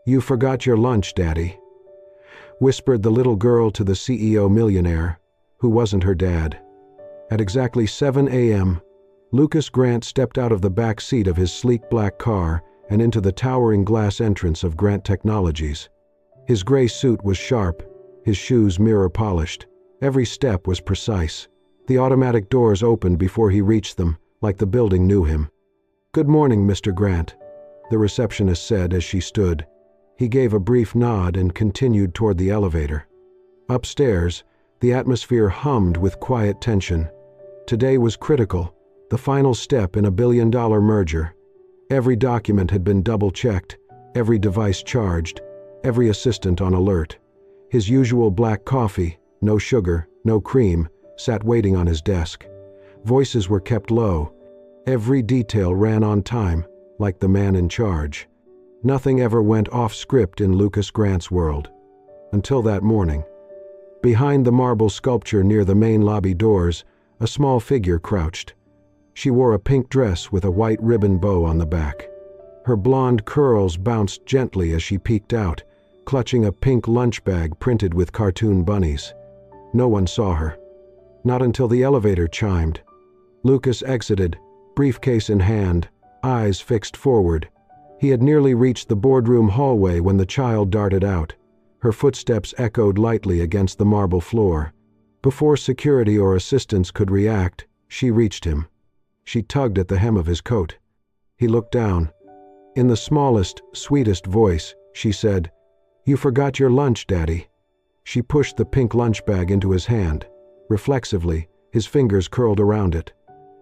"You forgot your lunch, Daddy," whispered the little girl to the CEO Millionaire, who wasn't her dad. At exactly 7 a.m., Lucas Grant stepped out of the back seat of his sleek black car and into the towering glass entrance of Grant Technologies. His gray suit was sharp, his shoes mirror-polished. Every step was precise. The automatic doors opened before he reached them, like the building knew him. "Good morning, Mr. Grant," the receptionist said as she stood. He gave a brief nod and continued toward the elevator. Upstairs, the atmosphere hummed with quiet tension. Today was critical, the final step in a billion-dollar merger. Every document had been double-checked, every device charged, every assistant on alert. His usual black coffee, no sugar, no cream, sat waiting on his desk. Voices were kept low. Every detail ran on time, like the man in charge. Nothing ever went off-script in Lucas Grant's world. Until that morning. Behind the marble sculpture near the main lobby doors, a small figure crouched. She wore a pink dress with a white ribbon bow on the back. Her blonde curls bounced gently as she peeked out, clutching a pink lunch bag printed with cartoon bunnies. No one saw her. Not until the elevator chimed. Lucas exited, briefcase in hand, eyes fixed forward. He had nearly reached the boardroom hallway when the child darted out. Her footsteps echoed lightly against the marble floor. Before security or assistants could react, she reached him. She tugged at the hem of his coat. He looked down. In the smallest, sweetest voice, she said, "You forgot your lunch, Daddy." She pushed the pink lunch bag into his hand. Reflexively, his fingers curled around it.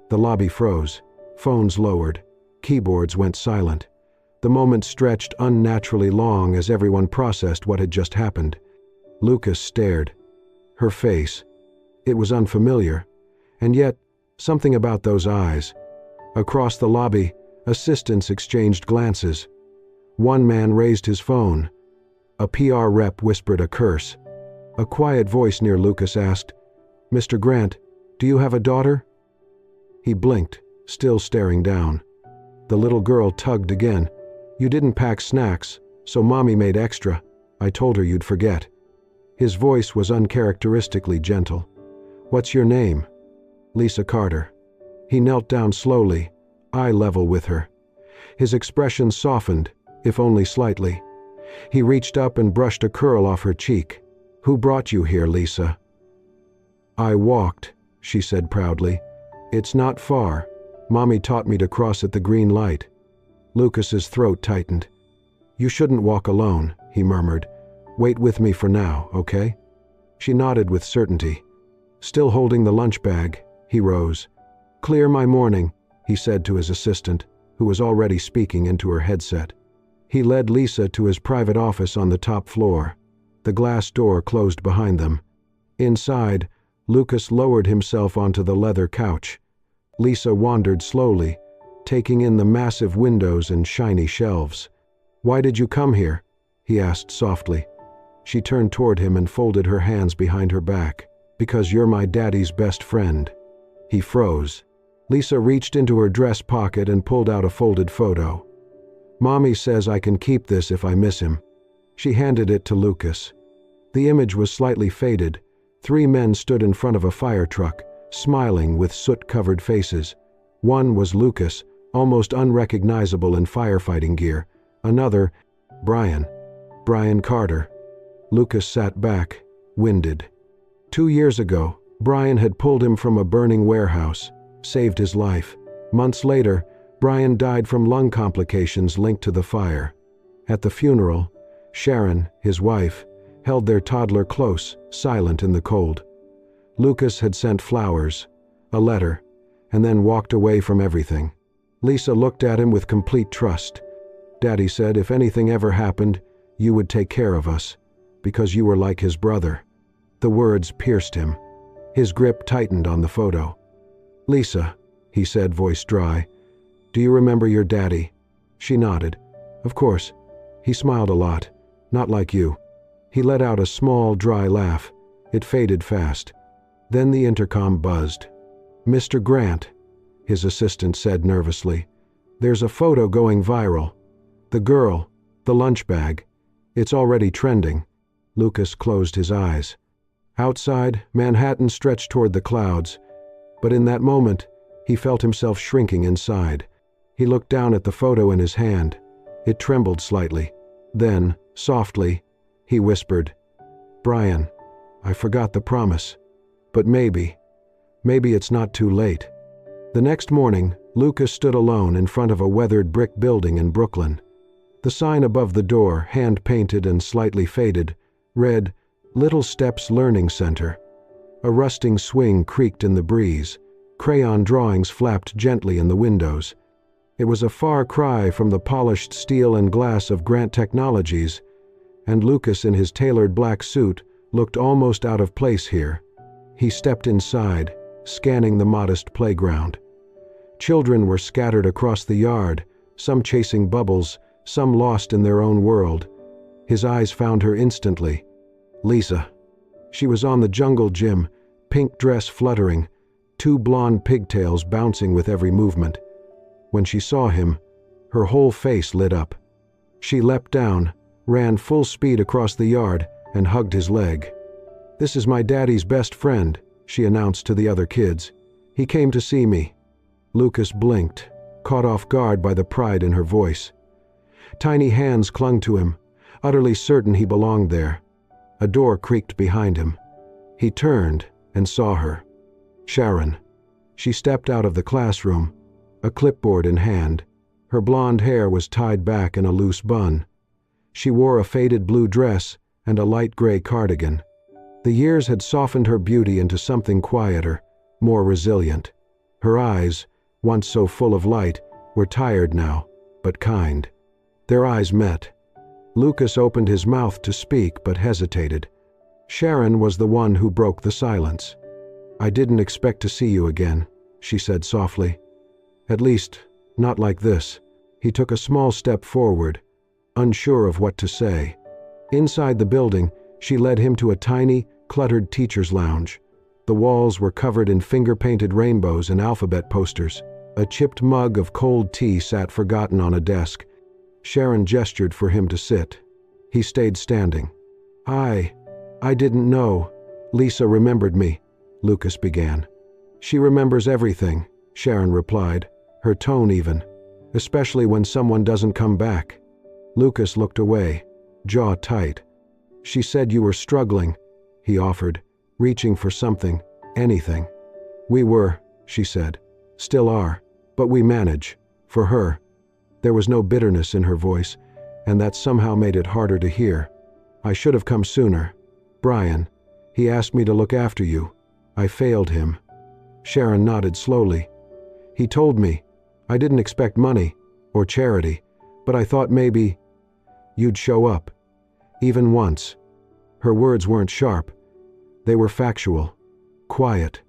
The lobby froze. Phones lowered. Keyboards went silent. The moment stretched unnaturally long as everyone processed what had just happened. Lucas stared. Her face. It was unfamiliar. And yet, something about those eyes. Across the lobby, assistants exchanged glances. One man raised his phone. A PR rep whispered a curse. A quiet voice near Lucas asked, "Mr. Grant, do you have a daughter?" He blinked, still staring down. The little girl tugged again. "You didn't pack snacks, so Mommy made extra. I told her you'd forget." His voice was uncharacteristically gentle. "What's your name?" "Lisa Carter." He knelt down slowly, eye level with her. His expression softened, if only slightly. He reached up and brushed a curl off her cheek. "Who brought you here, Lisa?" "I walked," she said proudly. "It's not far. Mommy taught me to cross at the green light." Lucas's throat tightened. "You shouldn't walk alone," he murmured. "Wait with me for now, okay?" She nodded with certainty. Still holding the lunch bag, he rose. "Clear my morning," he said to his assistant, who was already speaking into her headset. He led Lisa to his private office on the top floor. The glass door closed behind them. Inside, Lucas lowered himself onto the leather couch. Lisa wandered slowly, taking in the massive windows and shiny shelves. "Why did you come here?" he asked softly. She turned toward him and folded her hands behind her back. "Because you're my daddy's best friend." He froze. Lisa reached into her dress pocket and pulled out a folded photo. "Mommy says I can keep this if I miss him." She handed it to Lucas. The image was slightly faded. 3 men stood in front of a fire truck, smiling with soot-covered faces. One was Lucas, almost unrecognizable in firefighting gear. Another, Brian Carter. Lucas sat back, winded. 2 years ago, Brian had pulled him from a burning warehouse, saved his life. Months later, Brian died from lung complications linked to the fire. At the funeral, Sharon, his wife, held their toddler close, silent in the cold. Lucas had sent flowers, a letter, and then walked away from everything. Lisa looked at him with complete trust. "Daddy said if anything ever happened, you would take care of us, because you were like his brother." The words pierced him. His grip tightened on the photo. "Lisa," he said, voice dry, "do you remember your daddy?" She nodded. "Of course." He smiled a lot. "Not like you." He let out a small, dry laugh. It faded fast. Then the intercom buzzed. "Mr. Grant," his assistant said nervously, "there's a photo going viral. The girl, the lunch bag, It's already trending. Lucas closed his eyes. Outside, Manhattan stretched toward the clouds, but in that moment, he felt himself shrinking inside. He looked down at the photo in his hand. It trembled slightly. Then, softly, he whispered, "Brian, I forgot the promise. But maybe it's not too late." The next morning, Lucas stood alone in front of a weathered brick building in Brooklyn. The sign above the door, hand-painted and slightly faded, read, "Little Steps Learning Center." A rusting swing creaked in the breeze. Crayon drawings flapped gently in the windows. It was a far cry from the polished steel and glass of Grant Technologies, and Lucas in his tailored black suit looked almost out of place here. He stepped inside, scanning the modest playground. Children were scattered across the yard, some chasing bubbles, some lost in their own world. His eyes found her instantly. Lisa. She was on the jungle gym, pink dress fluttering, two blonde pigtails bouncing with every movement. When she saw him, her whole face lit up. She leapt down, ran full speed across the yard, and hugged his leg. "This is my daddy's best friend," she announced to the other kids. "He came to see me." Lucas blinked, caught off guard by the pride in her voice. Tiny hands clung to him, utterly certain he belonged there. A door creaked behind him. He turned and saw her. Sharon. She stepped out of the classroom, a clipboard in hand. Her blonde hair was tied back in a loose bun. She wore a faded blue dress and a light gray cardigan. The years had softened her beauty into something quieter, more resilient. Her eyes, once so full of light, were tired now, but kind. Their eyes met. Lucas opened his mouth to speak but hesitated. Sharon was the one who broke the silence. "I didn't expect to see you again," she said softly. "At least, not like this." He took a small step forward, unsure of what to say. Inside the building, she led him to a tiny, cluttered teacher's lounge. The walls were covered in finger-painted rainbows and alphabet posters. A chipped mug of cold tea sat forgotten on a desk. Sharon gestured for him to sit. He stayed standing. I didn't know. Lisa remembered me," Lucas began. "She remembers everything," Sharon replied, her tone even, "especially when someone doesn't come back." Lucas looked away, jaw tight. "She said you were struggling," he offered, reaching for something, anything. "We were," she said. "Still are. But we manage. For her." There was no bitterness in her voice, and that somehow made it harder to hear. "I should have come sooner. Brian, he asked me to look after you. I failed him." Sharon nodded slowly. "He told me. I didn't expect money, or charity, but I thought maybe you'd show up. Even once." Her words weren't sharp. They were factual, quiet,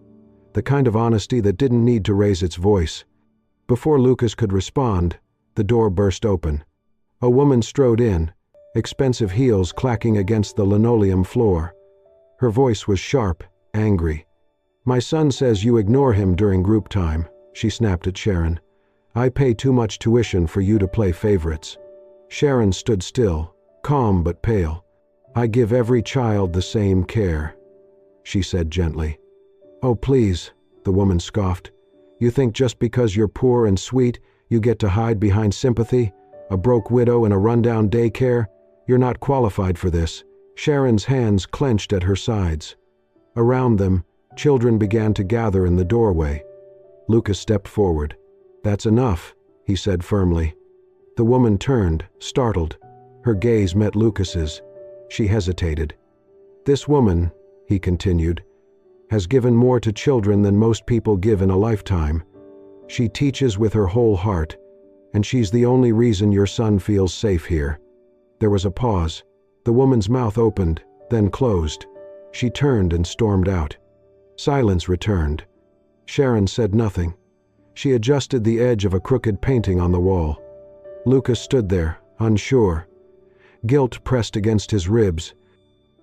the kind of honesty that didn't need to raise its voice. Before Lucas could respond, the door burst open. A woman strode in, expensive heels clacking against the linoleum floor. Her voice was sharp, angry. "My son says you ignore him during group time," she snapped at Sharon. "I pay too much tuition for you to play favorites." Sharon stood still, calm but pale. "I give every child the same care," she said gently. "Oh, please," the woman scoffed. "You think just because you're poor and sweet, you get to hide behind sympathy? A broke widow in a rundown daycare? You're not qualified for this." Sharon's hands clenched at her sides. Around them, children began to gather in the doorway. Lucas stepped forward. "That's enough," he said firmly. The woman turned, startled. Her gaze met Lucas's. She hesitated. "This woman," he continued, "has given more to children than most people give in a lifetime. She teaches with her whole heart, and she's the only reason your son feels safe here." There was a pause. The woman's mouth opened, then closed. She turned and stormed out. Silence returned. Sharon said nothing. She adjusted the edge of a crooked painting on the wall. Lucas stood there, unsure. Guilt pressed against his ribs.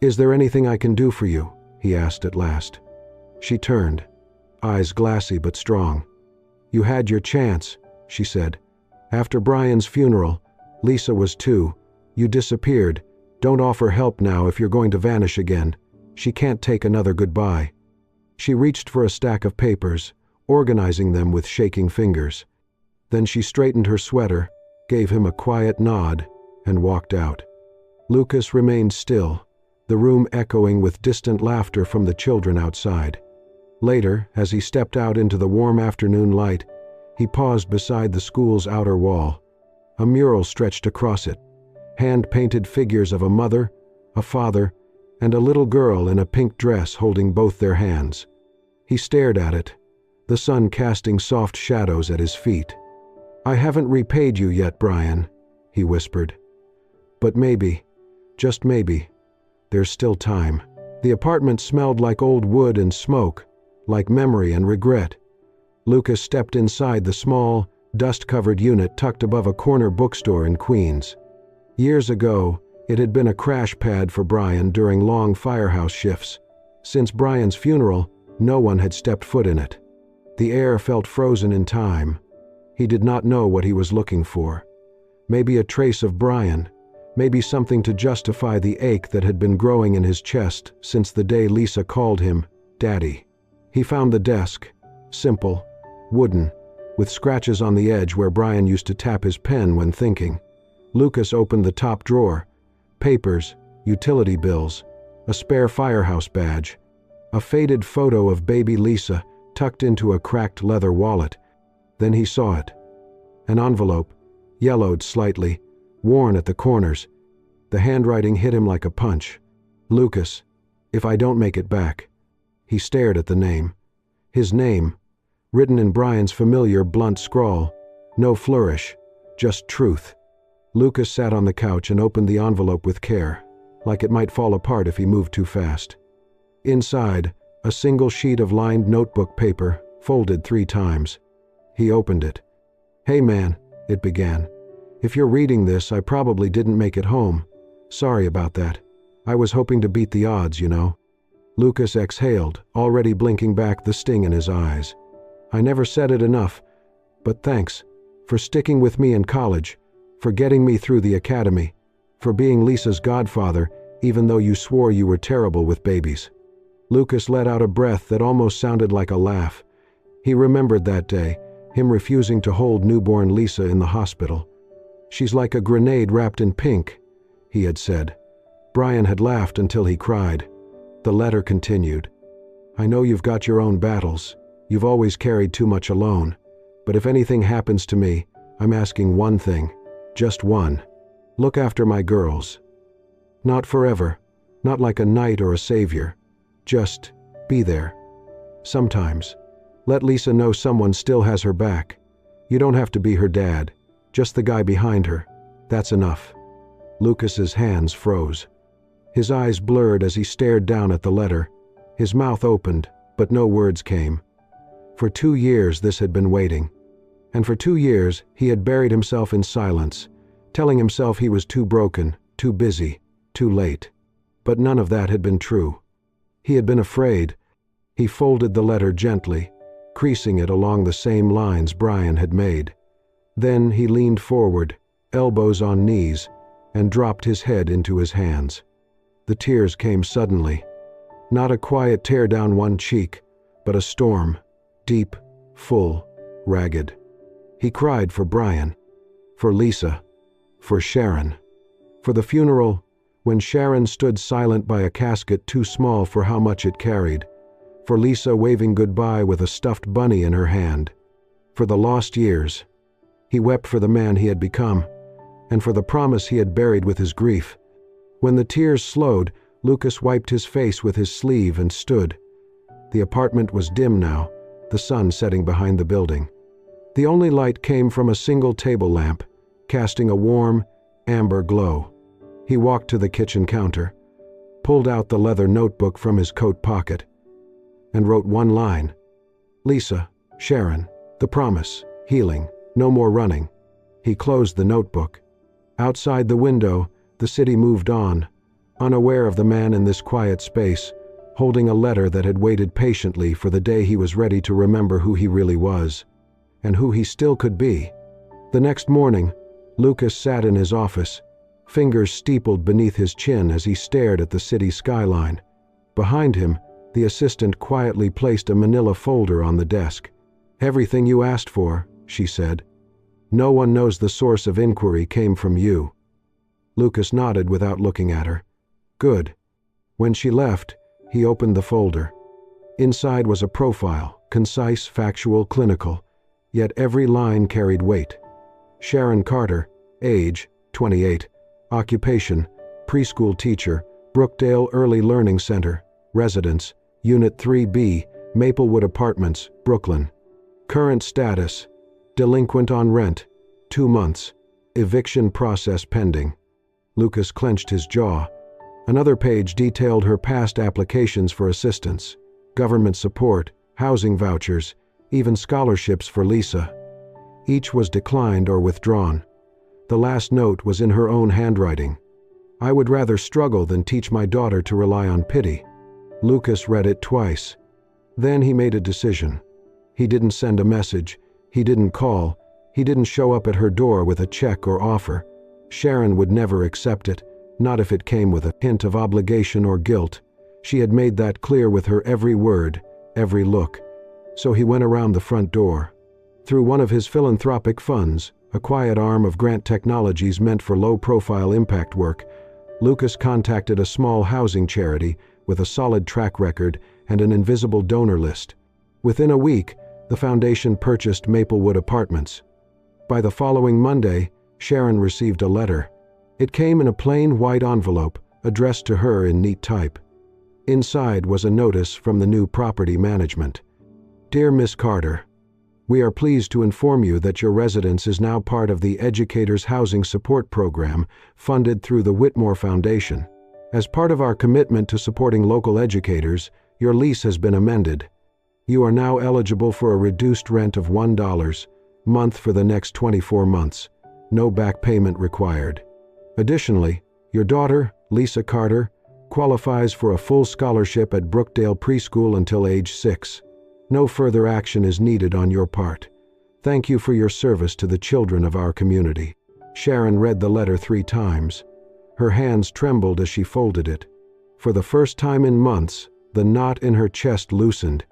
"Is there anything I can do for you?" he asked at last. She turned, eyes glassy but strong. "You had your chance," she said. "After Brian's funeral, Lisa was 2. You disappeared. Don't offer help now if you're going to vanish again. She can't take another goodbye." She reached for a stack of papers, organizing them with shaking fingers. Then she straightened her sweater, gave him a quiet nod, and walked out. Lucas remained still, the room echoing with distant laughter from the children outside. Later, as he stepped out into the warm afternoon light, he paused beside the school's outer wall. A mural stretched across it, hand-painted figures of a mother, a father, and a little girl in a pink dress holding both their hands. He stared at it, the sun casting soft shadows at his feet. "I haven't repaid you yet, Brian," he whispered. "But maybe, just maybe, there's still time." The apartment smelled like old wood and smoke, like memory and regret. Lucas stepped inside the small, dust-covered unit tucked above a corner bookstore in Queens. Years ago, it had been a crash pad for Brian during long firehouse shifts. Since Brian's funeral, no one had stepped foot in it. The air felt frozen in time. He did not know what he was looking for. Maybe a trace of Brian, maybe something to justify the ache that had been growing in his chest since the day Lisa called him Daddy. He found the desk, simple, wooden, with scratches on the edge where Brian used to tap his pen when thinking. Lucas opened the top drawer. Papers, utility bills, a spare firehouse badge, a faded photo of baby Lisa tucked into a cracked leather wallet. Then he saw it. An envelope, yellowed slightly, worn at the corners. The handwriting hit him like a punch. "Lucas, if I don't make it back." He stared at the name. His name, written in Brian's familiar blunt scrawl. No flourish, just truth. Lucas sat on the couch and opened the envelope with care, like it might fall apart if he moved too fast. Inside, a single sheet of lined notebook paper, folded 3 times. He opened it. "Hey man," it began. "If you're reading this, I probably didn't make it home. Sorry about that. I was hoping to beat the odds, you know." Lucas exhaled, already blinking back the sting in his eyes. "I never said it enough, but thanks for sticking with me in college, for getting me through the academy, for being Lisa's godfather, even though you swore you were terrible with babies." Lucas let out a breath that almost sounded like a laugh. He remembered that day, him refusing to hold newborn Lisa in the hospital. "She's like a grenade wrapped in pink," he had said. Brian had laughed until he cried. The letter continued. "I know you've got your own battles. You've always carried too much alone. But if anything happens to me, I'm asking one thing. Just one. Look after my girls. Not forever, not like a knight or a savior. Just be there. Sometimes. Let Lisa know someone still has her back. You don't have to be her dad, just the guy behind her. That's enough." Lucas's hands froze. His eyes blurred as he stared down at the letter. His mouth opened, but no words came. For 2 years this had been waiting. And for 2 years he had buried himself in silence, telling himself he was too broken, too busy, too late. But none of that had been true. He had been afraid. He folded the letter gently, creasing it along the same lines Brian had made. Then he leaned forward, elbows on knees, and dropped his head into his hands. The tears came suddenly. Not a quiet tear down one cheek, but a storm, deep, full, ragged. He cried for Brian, for Lisa, for Sharon. For the funeral, when Sharon stood silent by a casket too small for how much it carried. For Lisa waving goodbye with a stuffed bunny in her hand. For the lost years. He wept for the man he had become, and for the promise he had buried with his grief. When the tears slowed, Lucas wiped his face with his sleeve and stood. The apartment was dim now, the sun setting behind the building. The only light came from a single table lamp, casting a warm, amber glow. He walked to the kitchen counter, pulled out the leather notebook from his coat pocket, and wrote one line. "Lisa, Sharon, the promise, healing, no more running." He closed the notebook. Outside the window, the city moved on, unaware of the man in this quiet space, holding a letter that had waited patiently for the day he was ready to remember who he really was, and who he still could be. The next morning, Lucas sat in his office, fingers steepled beneath his chin as he stared at the city skyline. Behind him, the assistant quietly placed a manila folder on the desk. "Everything you asked for," she said. "No one knows the source of inquiry came from you." Lucas nodded without looking at her. "Good." When she left, he opened the folder. Inside was a profile, concise, factual, clinical, yet every line carried weight. Sharon Carter, age, 28, occupation, preschool teacher, Brookdale Early Learning Center, residence, Unit 3B, Maplewood Apartments, Brooklyn. Current status, delinquent on rent, 2 months, eviction process pending. Lucas clenched his jaw. Another page detailed her past applications for assistance, government support, housing vouchers, even scholarships for Lisa. Each was declined or withdrawn. The last note was in her own handwriting. "I would rather struggle than teach my daughter to rely on pity." Lucas read it twice. Then he made a decision. He didn't send a message. He didn't call. He didn't show up at her door with a check or offer. Sharon would never accept it, not if it came with a hint of obligation or guilt. She had made that clear with her every word, every look. So he went around the front door. Through one of his philanthropic funds, a quiet arm of Grant Technologies meant for low-profile impact work, Lucas contacted a small housing charity with a solid track record and an invisible donor list. Within a week, the foundation purchased Maplewood Apartments. By the following Monday, Sharon received a letter. It came in a plain white envelope, addressed to her in neat type. Inside was a notice from the new property management. "Dear Miss Carter, we are pleased to inform you that your residence is now part of the Educators Housing Support Program funded through the Whitmore Foundation. As part of our commitment to supporting local educators, your lease has been amended. You are now eligible for a reduced rent of $1 a month for the next 24 months. No back payment required. Additionally, your daughter, Lisa Carter, qualifies for a full scholarship at Brookdale Preschool until age 6. No further action is needed on your part. Thank you for your service to the children of our community." Sharon read the letter 3 times. Her hands trembled as she folded it. For the first time in months, the knot in her chest loosened.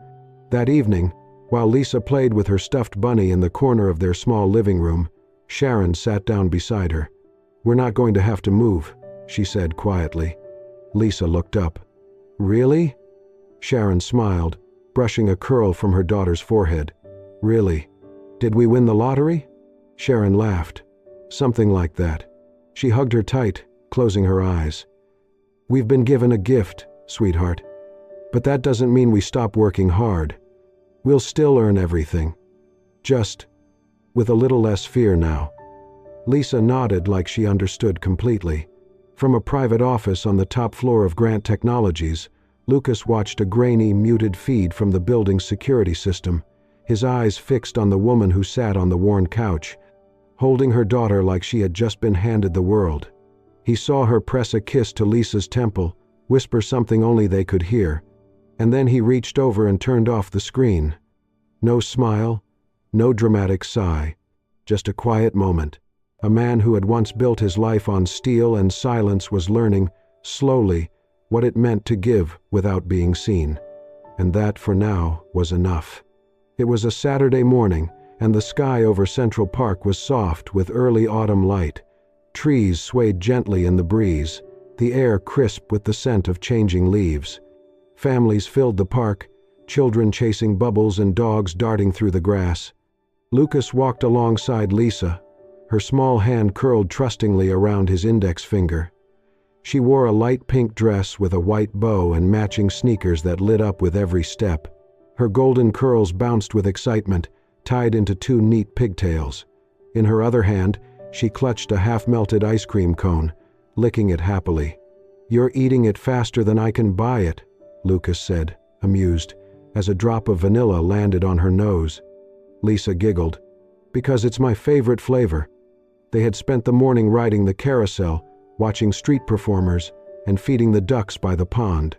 That evening, while Lisa played with her stuffed bunny in the corner of their small living room, Sharon sat down beside her. "We're not going to have to move," she said quietly. Lisa looked up. "Really?" Sharon smiled, brushing a curl from her daughter's forehead. "Really? Did we win the lottery?" Sharon laughed. "Something like that." She hugged her tight, closing her eyes. "We've been given a gift, sweetheart. But that doesn't mean we stop working hard. We'll still earn everything. Just with a little less fear now." Lisa nodded like she understood completely. From a private office on the top floor of Grant Technologies, Lucas watched a grainy, muted feed from the building's security system, his eyes fixed on the woman who sat on the worn couch, holding her daughter like she had just been handed the world. He saw her press a kiss to Lisa's temple, whisper something only they could hear, and then he reached over and turned off the screen. No smile, no dramatic sigh, just a quiet moment. A man who had once built his life on steel and silence was learning, slowly, what it meant to give without being seen. And that, for now, was enough. It was a Saturday morning, and the sky over Central Park was soft with early autumn light. Trees swayed gently in the breeze, the air crisp with the scent of changing leaves. Families filled the park, children chasing bubbles and dogs darting through the grass. Lucas walked alongside Lisa, her small hand curled trustingly around his index finger. She wore a light pink dress with a white bow and matching sneakers that lit up with every step. Her golden curls bounced with excitement, tied into 2 neat pigtails. In her other hand, she clutched a half-melted ice cream cone, licking it happily. "You're eating it faster than I can buy it," Lucas said, amused, as a drop of vanilla landed on her nose. Lisa giggled. "Because it's my favorite flavor." They had spent the morning riding the carousel, watching street performers, and feeding the ducks by the pond.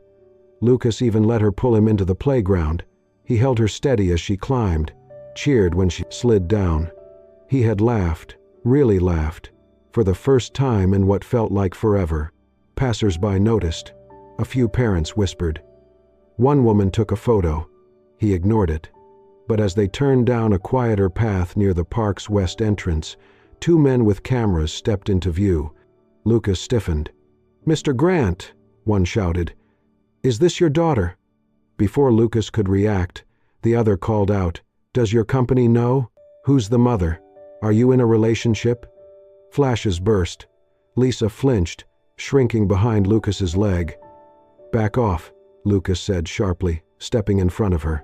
Lucas even let her pull him into the playground. He held her steady as she climbed, cheered when she slid down. He had laughed, really laughed. For the first time in what felt like forever, passers-by noticed. A few parents whispered. One woman took a photo. He ignored it. But as they turned down a quieter path near the park's west entrance, two men with cameras stepped into view. Lucas stiffened. "Mr. Grant," one shouted. "Is this your daughter?" Before Lucas could react, the other called out, "Does your company know? Who's the mother? Are you in a relationship?" Flashes burst. Lisa flinched, shrinking behind Lucas's leg. "Back off," Lucas said sharply, stepping in front of her.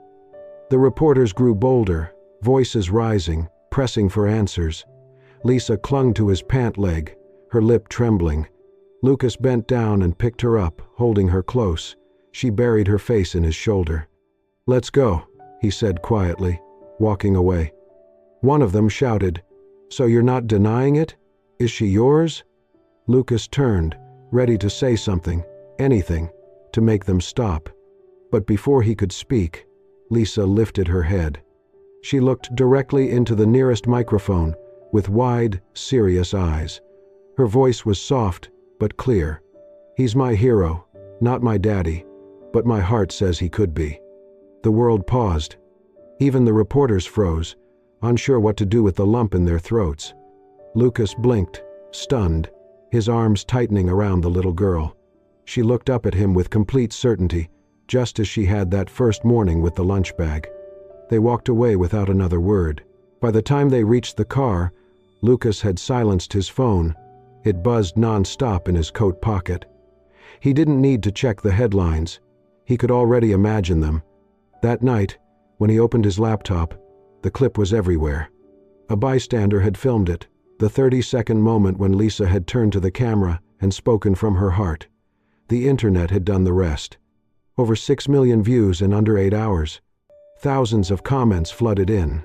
The reporters grew bolder, voices rising, pressing for answers. Lisa clung to his pant leg, her lip trembling. Lucas bent down and picked her up, holding her close. She buried her face in his shoulder. "Let's go," he said quietly, walking away. One of them shouted, "So you're not denying it? Is she yours?" Lucas turned, ready to say something, anything, to make them stop. But before he could speak, Lisa lifted her head. She looked directly into the nearest microphone with wide, serious eyes. Her voice was soft but clear. "He's my hero, not my daddy, but my heart says he could be." The world paused. Even the reporters froze, unsure what to do with the lump in their throats. Lucas blinked, stunned, his arms tightening around the little girl. She looked up at him with complete certainty, just as she had that first morning with the lunch bag. They walked away without another word. By the time they reached the car, Lucas had silenced his phone. It buzzed non-stop in his coat pocket. He didn't need to check the headlines. He could already imagine them. That night, when he opened his laptop, the clip was everywhere. A bystander had filmed it, the 30-second moment when Lisa had turned to the camera and spoken from her heart. The internet had done the rest. Over 6 million views in under 8 hours. Thousands of comments flooded in.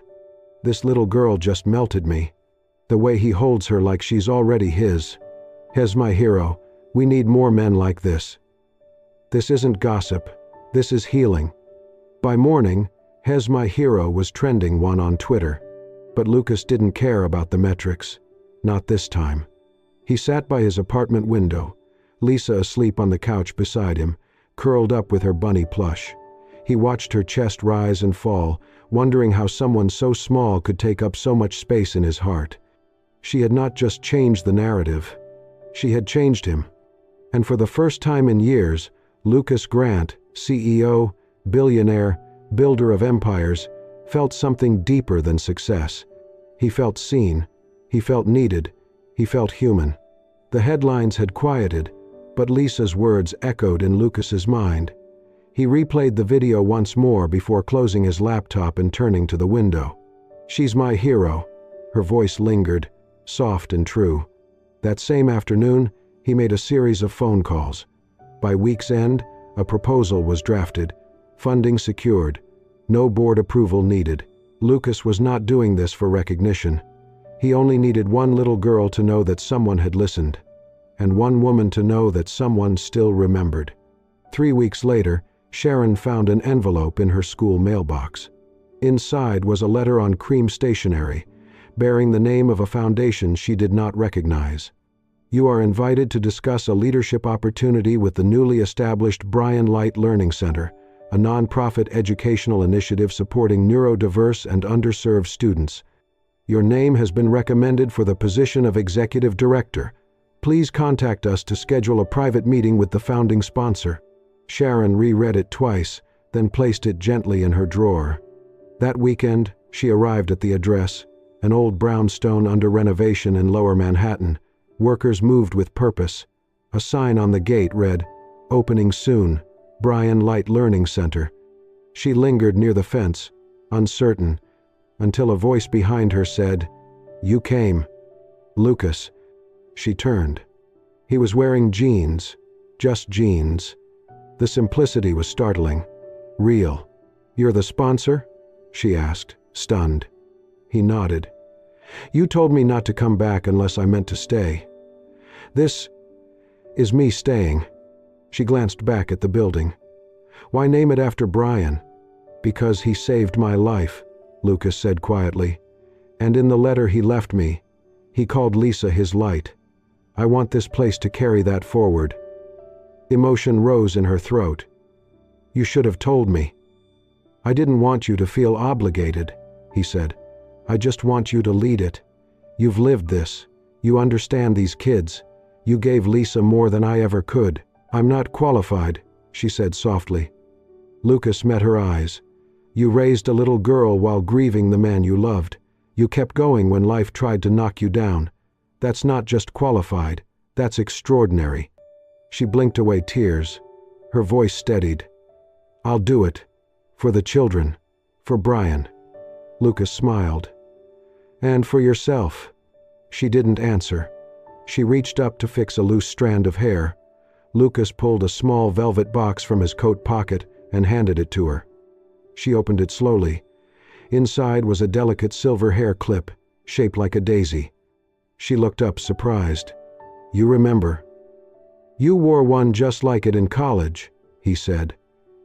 "This little girl just melted me. The way he holds her like she's already his. He's my hero. We need more men like this." This isn't gossip. This is healing. By morning, "He's my hero" was trending one on Twitter. But Lucas didn't care about the metrics. Not this time. He sat by his apartment window, Lisa asleep on the couch beside him, curled up with her bunny plush. He watched her chest rise and fall, wondering how someone so small could take up so much space in his heart. She had not just changed the narrative. She had changed him. And for the first time in years, Lucas Grant, CEO, billionaire, builder of empires, felt something deeper than success. He felt seen. He felt needed. He felt human. The headlines had quieted, but Lisa's words echoed in Lucas's mind. He replayed the video once more before closing his laptop and turning to the window. "She's my hero." Her voice lingered, soft and true. That same afternoon, he made a series of phone calls. By week's end, a proposal was drafted, funding secured, no board approval needed. Lucas was not doing this for recognition. He only needed one little girl to know that someone had listened, and one woman to know that someone still remembered. 3 weeks later, Sharon found an envelope in her school mailbox. Inside was a letter on cream stationery, bearing the name of a foundation she did not recognize. "You are invited to discuss a leadership opportunity with the newly established Brian Light Learning Center, a nonprofit educational initiative supporting neurodiverse and underserved students. Your name has been recommended for the position of executive director. Please contact us to schedule a private meeting with the founding sponsor." Sharon reread it twice, then placed it gently in her drawer. That weekend, she arrived at the address, an old brownstone under renovation in Lower Manhattan. Workers moved with purpose. A sign on the gate read, "Opening soon, Brian Light Learning Center." She lingered near the fence, uncertain, until a voice behind her said, "You came." "Lucas." She turned. He was wearing jeans, just jeans. The simplicity was startling, real. "You're the sponsor?" she asked, stunned. He nodded. "You told me not to come back unless I meant to stay. This is me staying." She glanced back at the building. "Why name it after Brian?" "Because he saved my life," Lucas said quietly. "And in the letter he left me, He called Lisa his light. I want this place to carry that forward. Emotion rose in her throat. You should have told me. I didn't want you to feel obligated, he said. I just want you to lead it. You've lived this. You understand these kids. You gave Lisa more than I ever could. I'm not qualified, she said softly. Lucas met her eyes. You raised a little girl while grieving the man you loved. You kept going when life tried to knock you down. That's not just qualified, that's extraordinary. She blinked away tears. Her voice steadied. I'll do it. For the children. For Brian. Lucas smiled. And for yourself. She didn't answer. She reached up to fix a loose strand of hair. Lucas pulled a small velvet box from his coat pocket and handed it to her. She opened it slowly. Inside was a delicate silver hair clip, shaped like a daisy. She looked up, surprised. You remember? You wore one just like it in college, he said.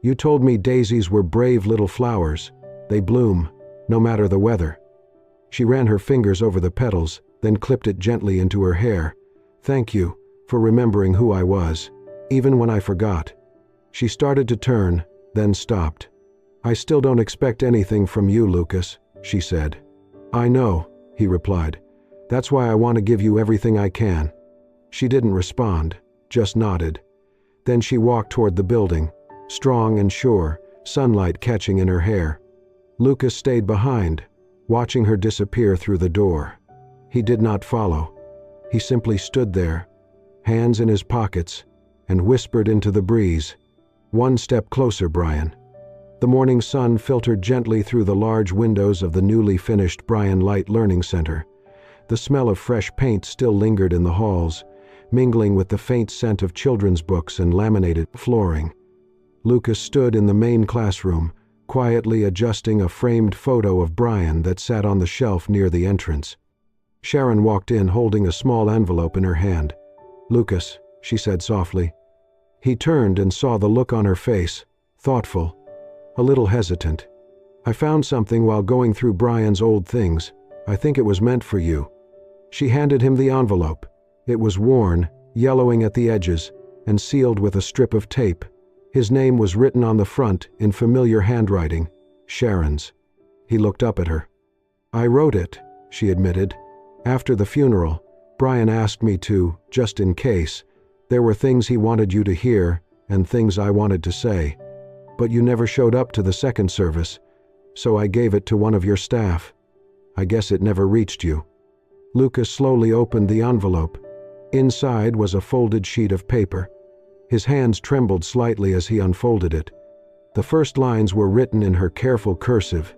You told me daisies were brave little flowers. They bloom, no matter the weather. She ran her fingers over the petals, then clipped it gently into her hair. Thank you for remembering who I was, even when I forgot. She started to turn, then stopped. I still don't expect anything from you, Lucas, she said. I know, he replied. That's why I want to give you everything I can. She didn't respond, just nodded. Then she walked toward the building, strong and sure, sunlight catching in her hair. Lucas stayed behind, watching her disappear through the door. He did not follow. He simply stood there, hands in his pockets, and whispered into the breeze, "One step closer, Brian." The morning sun filtered gently through the large windows of the newly finished Brian Light Learning Center. The smell of fresh paint still lingered in the halls, mingling with the faint scent of children's books and laminated flooring. Lucas stood in the main classroom, quietly adjusting a framed photo of Brian that sat on the shelf near the entrance. Sharon walked in holding a small envelope in her hand. "Lucas," she said softly. He turned and saw the look on her face, thoughtful, a little hesitant. "I found something while going through Brian's old things. I think it was meant for you." She handed him the envelope. It was worn, yellowing at the edges, and sealed with a strip of tape. His name was written on the front in familiar handwriting, Sharon's. He looked up at her. "I wrote it," she admitted. "After the funeral, Brian asked me to, just in case. There were things he wanted you to hear and things I wanted to say. But you never showed up to the second service, so I gave it to one of your staff. I guess it never reached you." Lucas slowly opened the envelope. Inside was a folded sheet of paper. His hands trembled slightly as he unfolded it. The first lines were written in her careful cursive.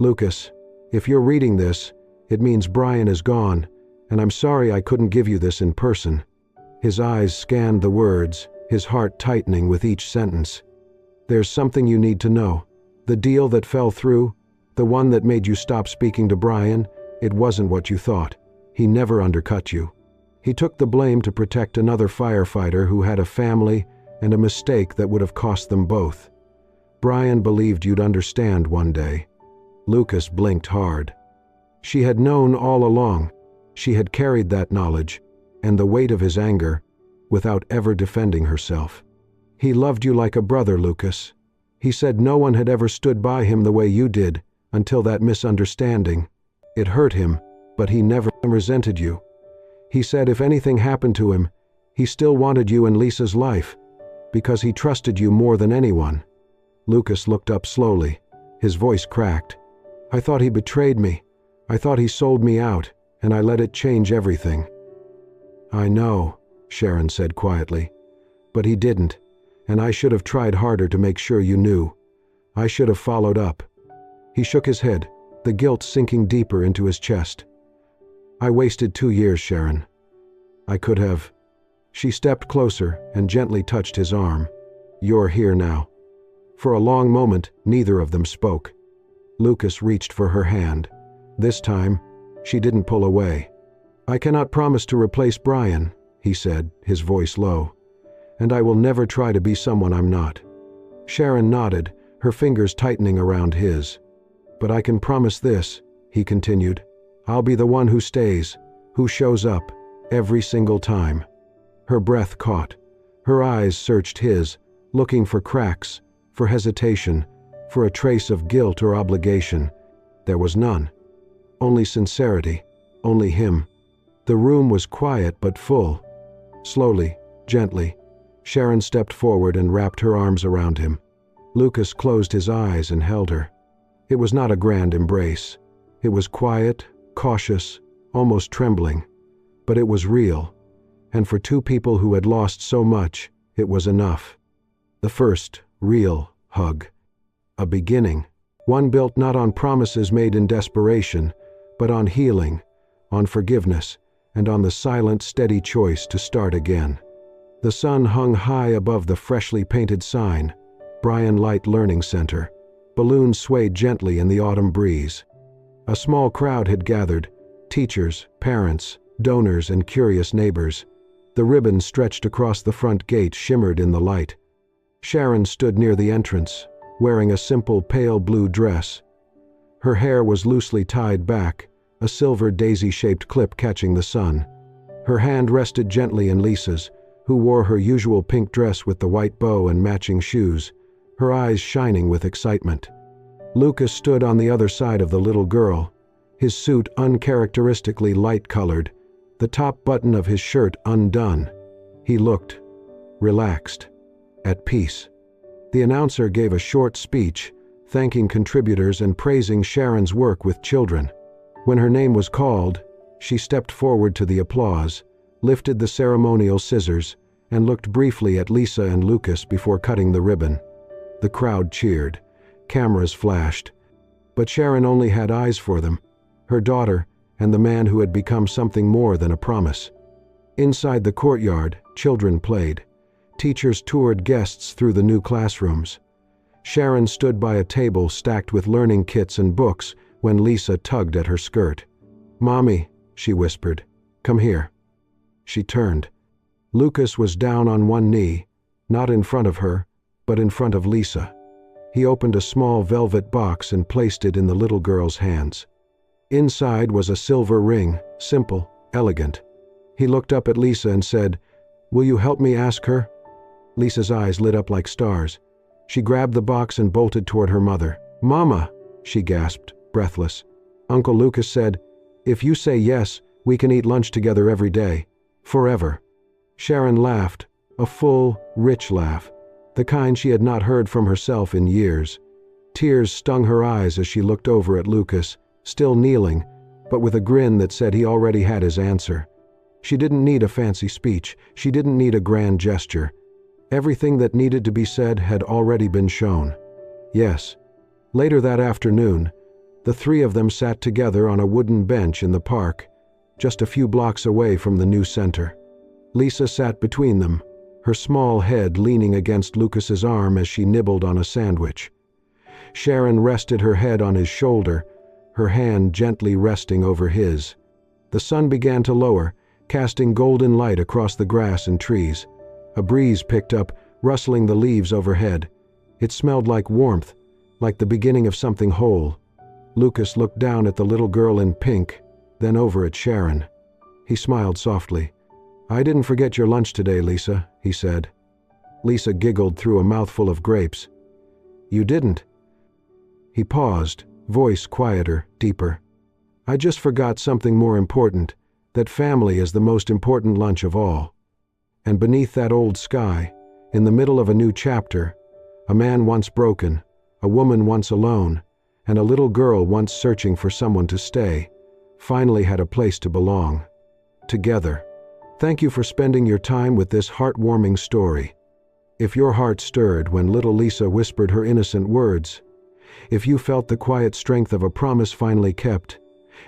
"Lucas, if you're reading this, it means Brian is gone, and I'm sorry I couldn't give you this in person." His eyes scanned the words, his heart tightening with each sentence. "There's something you need to know. The deal that fell through, the one that made you stop speaking to Brian, it wasn't what you thought. He never undercut you. He took the blame to protect another firefighter who had a family and a mistake that would have cost them both. Brian believed you'd understand one day." Lucas blinked hard. She had known all along. She had carried that knowledge, and the weight of his anger, without ever defending herself. "He loved you like a brother, Lucas. He said no one had ever stood by him the way you did, until that misunderstanding. It hurt him, but he never resented you. He said if anything happened to him, he still wanted you in Lisa's life, because he trusted you more than anyone." Lucas looked up slowly. His voice cracked. "I thought he betrayed me. I thought he sold me out, and I let it change everything." "I know," Sharon said quietly. "But he didn't, and I should have tried harder to make sure you knew. I should have followed up." He shook his head, the guilt sinking deeper into his chest. "I wasted 2 years, Sharon. I could have." She stepped closer and gently touched his arm. "You're here now." For a long moment, neither of them spoke. Lucas reached for her hand. This time, she didn't pull away. "I cannot promise to replace Brian," he said, his voice low. "And I will never try to be someone I'm not." Sharon nodded, her fingers tightening around his. "But I can promise this," he continued. "I'll be the one who stays, who shows up every single time. Her breath caught. Her eyes searched his, looking for cracks, for hesitation, for a trace of guilt or obligation. There was none. Only sincerity, only him. The room was quiet but full. Slowly, gently, Sharon stepped forward and wrapped her arms around him. Lucas closed his eyes and held her. It was not a grand embrace. It was quiet, cautious, almost trembling. But it was real. And for two people who had lost so much, it was enough. The first, real hug. A beginning. One built not on promises made in desperation, but on healing, on forgiveness, and on the silent, steady choice to start again. The sun hung high above the freshly painted sign, Bryan Light Learning Center. Balloons swayed gently in the autumn breeze. A small crowd had gathered, teachers, parents, donors, and curious neighbors. The ribbon stretched across the front gate shimmered in the light. Sharon stood near the entrance, wearing a simple pale blue dress. Her hair was loosely tied back, a silver daisy-shaped clip catching the sun. Her hand rested gently in Lisa's, who wore her usual pink dress with the white bow and matching shoes, her eyes shining with excitement. Lucas stood on the other side of the little girl, his suit uncharacteristically light-colored, the top button of his shirt undone. He looked relaxed, at peace. The announcer gave a short speech, thanking contributors and praising Sharon's work with children. When her name was called, she stepped forward to the applause, lifted the ceremonial scissors, and looked briefly at Lisa and Lucas before cutting the ribbon. The crowd cheered. Cameras flashed. But Sharon only had eyes for them, her daughter, and the man who had become something more than a promise. Inside the courtyard, children played. Teachers toured guests through the new classrooms. Sharon stood by a table stacked with learning kits and books when Lisa tugged at her skirt. "Mommy," she whispered, "come here." She turned. Lucas was down on one knee, not in front of her, but in front of Lisa. He opened a small velvet box and placed it in the little girl's hands. Inside was a silver ring, simple, elegant. He looked up at Lisa and said, "Will you help me ask her?" Lisa's eyes lit up like stars. She grabbed the box and bolted toward her mother. "Mama," she gasped, breathless. Uncle Lucas said, "If you say yes, we can eat lunch together every day. Forever." Sharon laughed, a full, rich laugh, the kind she had not heard from herself in years. Tears stung her eyes as she looked over at Lucas, still kneeling, but with a grin that said he already had his answer. She didn't need a fancy speech. She didn't need a grand gesture. Everything that needed to be said had already been shown. Yes. Later that afternoon, the three of them sat together on a wooden bench in the park, just a few blocks away from the new center. Lisa sat between them, her small head leaning against Lucas's arm as she nibbled on a sandwich. Sharon rested her head on his shoulder, her hand gently resting over his. The sun began to lower, casting golden light across the grass and trees. A breeze picked up, rustling the leaves overhead. It smelled like warmth, like the beginning of something whole. Lucas looked down at the little girl in pink, then over at Sharon. He smiled softly. "I didn't forget your lunch today, Lisa," he said. Lisa giggled through a mouthful of grapes. "You didn't?" He paused, voice quieter, deeper. "I just forgot something more important, that family is the most important lunch of all." And beneath that old sky, in the middle of a new chapter, a man once broken, a woman once alone, and a little girl once searching for someone to stay, finally had a place to belong. Together. Thank you for spending your time with this heartwarming story. If your heart stirred when little Lisa whispered her innocent words, if you felt the quiet strength of a promise finally kept,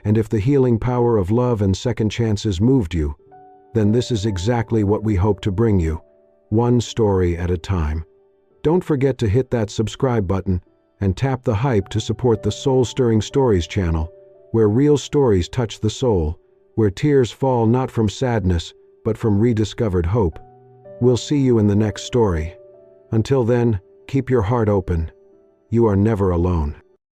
and if the healing power of love and second chances moved you, then this is exactly what we hope to bring you, one story at a time. Don't forget to hit that subscribe button and tap the hype to support the Soul Stirring Stories channel, where real stories touch the soul, where tears fall not from sadness, but from rediscovered hope. We'll see you in the next story. Until then, keep your heart open. You are never alone.